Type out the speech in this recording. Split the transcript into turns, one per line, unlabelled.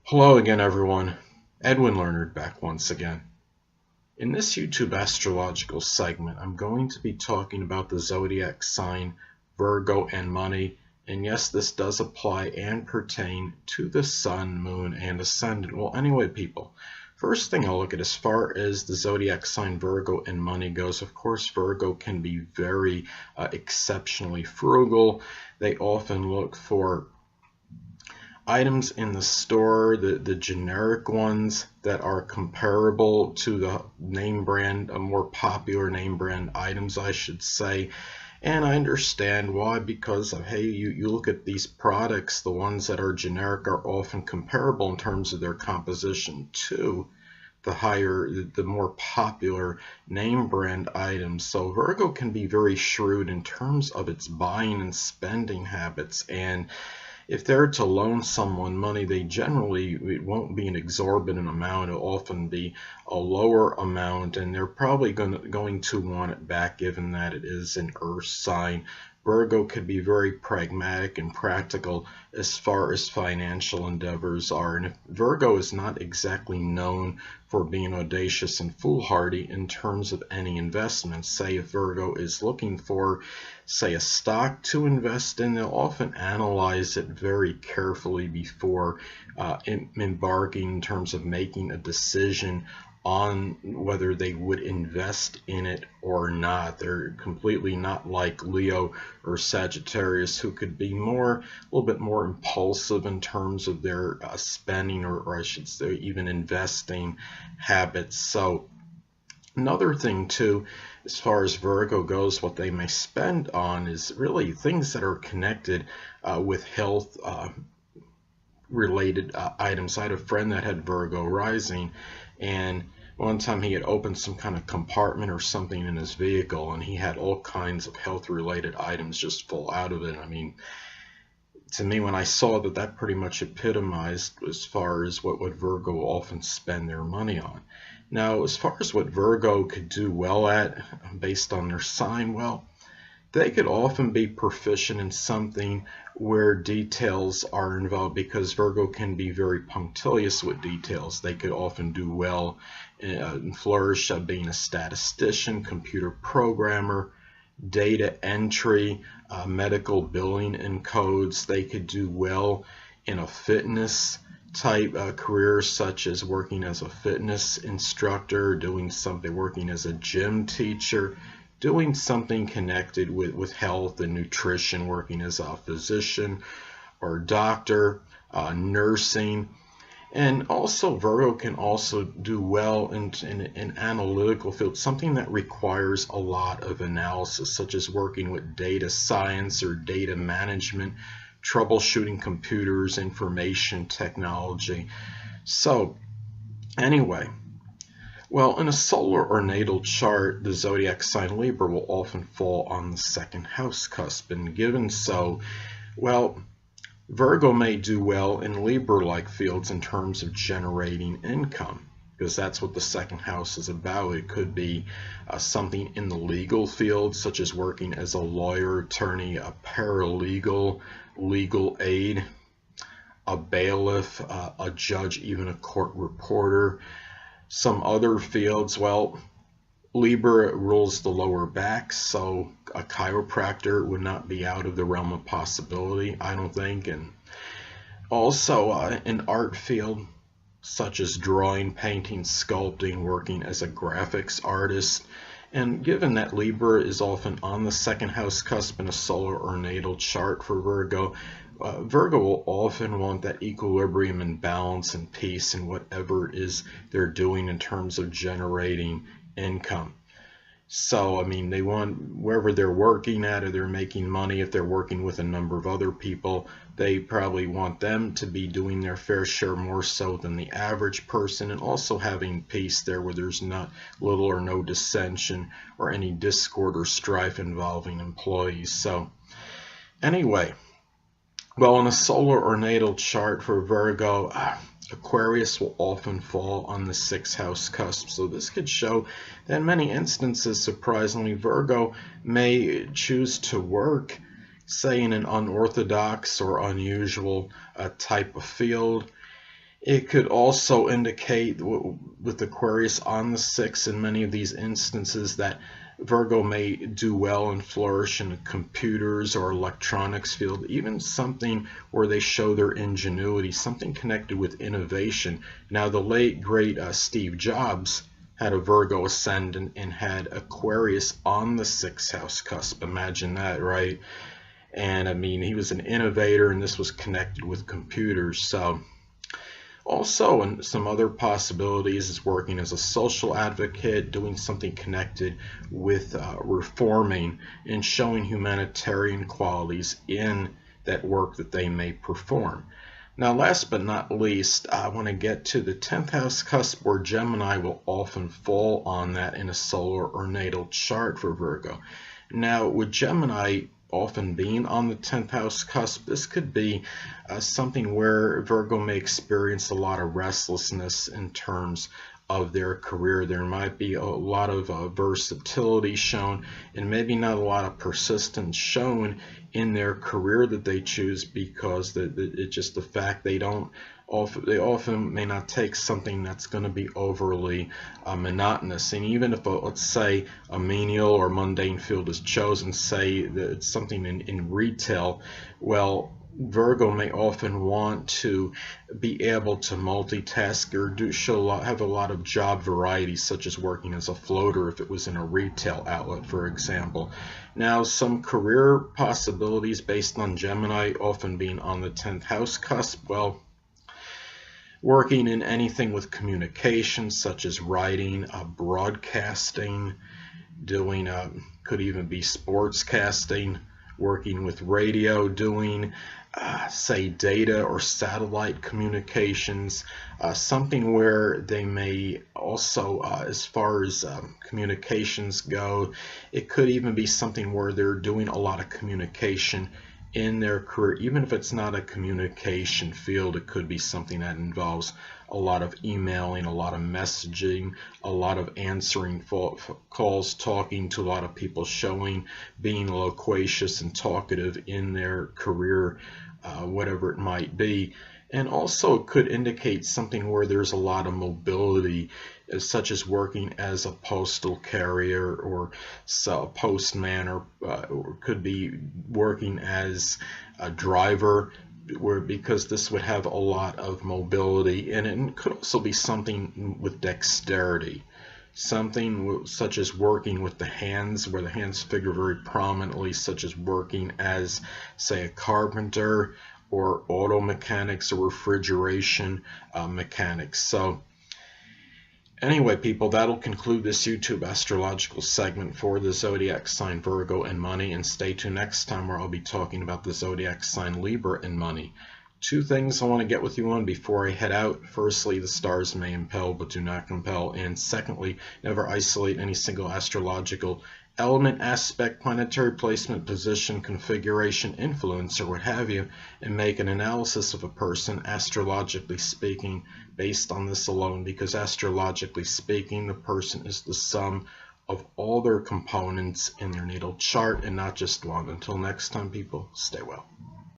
Hello again, everyone. Edwin Learnard back once again. In this YouTube astrological segment, I'm going to be talking about the zodiac sign Virgo and money. And yes, this does apply and pertain to the sun, moon, and ascendant. Well, anyway, people, first thing I'll look at as far as the zodiac sign Virgo and money goes, of course, Virgo can be very exceptionally frugal. They often look for items in the store, the generic ones that are comparable to the name brand, more popular name brand items, I should say. And I understand why, because of, hey, you look at these products, the ones that are generic are often comparable in terms of their composition to the more popular name brand items. So Virgo can be very shrewd in terms of its buying and spending habits, and if they're to loan someone money, it won't be an exorbitant amount. It'll often be a lower amount, and they're probably going to want it back, given that it is an earth sign. Virgo could be very pragmatic and practical as far as financial endeavors are. And if Virgo is not exactly known for being audacious and foolhardy in terms of any investments, say if Virgo is looking for, say, a stock to invest in, they'll often analyze it very carefully before embarking in terms of making a decision on whether they would invest in it or not. They're completely not like Leo or Sagittarius, who could be a little bit more impulsive in terms of their spending, or I should say even investing habits. So another thing too, as far as Virgo goes, what they may spend on is really things that are connected with health related items. I had a friend that had Virgo rising, and one time he had opened some kind of compartment or something in his vehicle, and he had all kinds of health related items just fall out of it. I mean, to me, when I saw that, that pretty much epitomized as far as what Virgo will often spend their money on. Now, as far as what Virgo could do well at based on their sign, well, they could often be proficient in something where details are involved, because Virgo can be very punctilious with details. They could often do well and flourish at being a statistician, computer programmer, data entry, medical billing and codes. They could do well in a fitness type career, such as working as a fitness instructor, working as a gym teacher, doing something connected with health and nutrition, working as a physician or doctor, nursing. And also Virgo can also do well in analytical fields, something that requires a lot of analysis, such as working with data science or data management, troubleshooting computers, information technology. So anyway, well, in a solar or natal chart, the zodiac sign Libra will often fall on the second house cusp, and given so, well, Virgo may do well in Libra-like fields in terms of generating income, because that's what the second house is about. It could be something in the legal field, such as working as a lawyer, attorney, a paralegal, legal aid, a bailiff, a judge, even a court reporter. Some other fields, well, Libra rules the lower back, so a chiropractor would not be out of the realm of possibility, I don't think. And also an art field, such as drawing, painting, sculpting, working as a graphics artist. And given that Libra is often on the second house cusp in a solar or natal chart for Virgo, Virgo will often want that equilibrium and balance and peace in whatever it is they're doing in terms of generating income. So, I mean, they want, wherever they're working at or they're making money, if they're working with a number of other people, they probably want them to be doing their fair share more so than the average person, and also having peace there where there's not little or no dissension or any discord or strife involving employees. So anyway, well, in a solar or natal chart for Virgo, Aquarius will often fall on the sixth house cusp. So this could show that in many instances, surprisingly, Virgo may choose to work, say, in an unorthodox or unusual type of field. It could also indicate with Aquarius on the 6th in many of these instances that Virgo may do well and flourish in computers or electronics field, even something where they show their ingenuity, something connected with innovation. Now, the late great Steve Jobs had a Virgo ascendant and had Aquarius on the 6th house cusp. Imagine that, right? And I mean, he was an innovator, and this was connected with computers. So also, and some other possibilities is working as a social advocate, doing something connected with reforming and showing humanitarian qualities in that work that they may perform. Now, last but not least, I want to get to the 10th house cusp, where Gemini will often fall on that in a solar or natal chart for Virgo. Now, with Gemini often being on the 10th house cusp, this could be something where Virgo may experience a lot of restlessness in terms of their career. There might be a lot of versatility shown, and maybe not a lot of persistence shown in their career that they choose, because it's just the fact they often may not take something that's going to be overly monotonous. And even if, let's say, a menial or mundane field is chosen, say that it's something in retail, well, Virgo may often want to be able to multitask or have a lot of job variety, such as working as a floater if it was in a retail outlet, for example. Now, some career possibilities based on Gemini often being on the 10th house cusp, well, working in anything with communication, such as writing, broadcasting, doing, could even be sportscasting, working with radio, doing, say, data or satellite communications, something where they may also, as far as communications go, it could even be something where they're doing a lot of communication in their career. Even if it's not a communication field, it could be something that involves a lot of emailing, a lot of messaging, a lot of answering calls, talking to a lot of people, being loquacious and talkative in their career, whatever it might be. And also it could indicate something where there's a lot of mobility, such as working as a postal carrier or a postman, or could be working as a driver, because this would have a lot of mobility. And it could also be something with dexterity, something such as working with the hands, where the hands figure very prominently, such as working as, say, a carpenter or auto mechanics or refrigeration mechanics. So anyway, people, that'll conclude this YouTube astrological segment for the zodiac sign Virgo and money, and stay tuned next time where I'll be talking about the zodiac sign Libra and money. Two things I want to get with you on before I head out. Firstly, the stars may impel but do not compel, and secondly, never isolate any single astrological element, aspect, planetary placement, position, configuration, influence, or what have you, and make an analysis of a person, astrologically speaking, based on this alone, because astrologically speaking, the person is the sum of all their components in their natal chart and not just one. Until next time, people, stay well.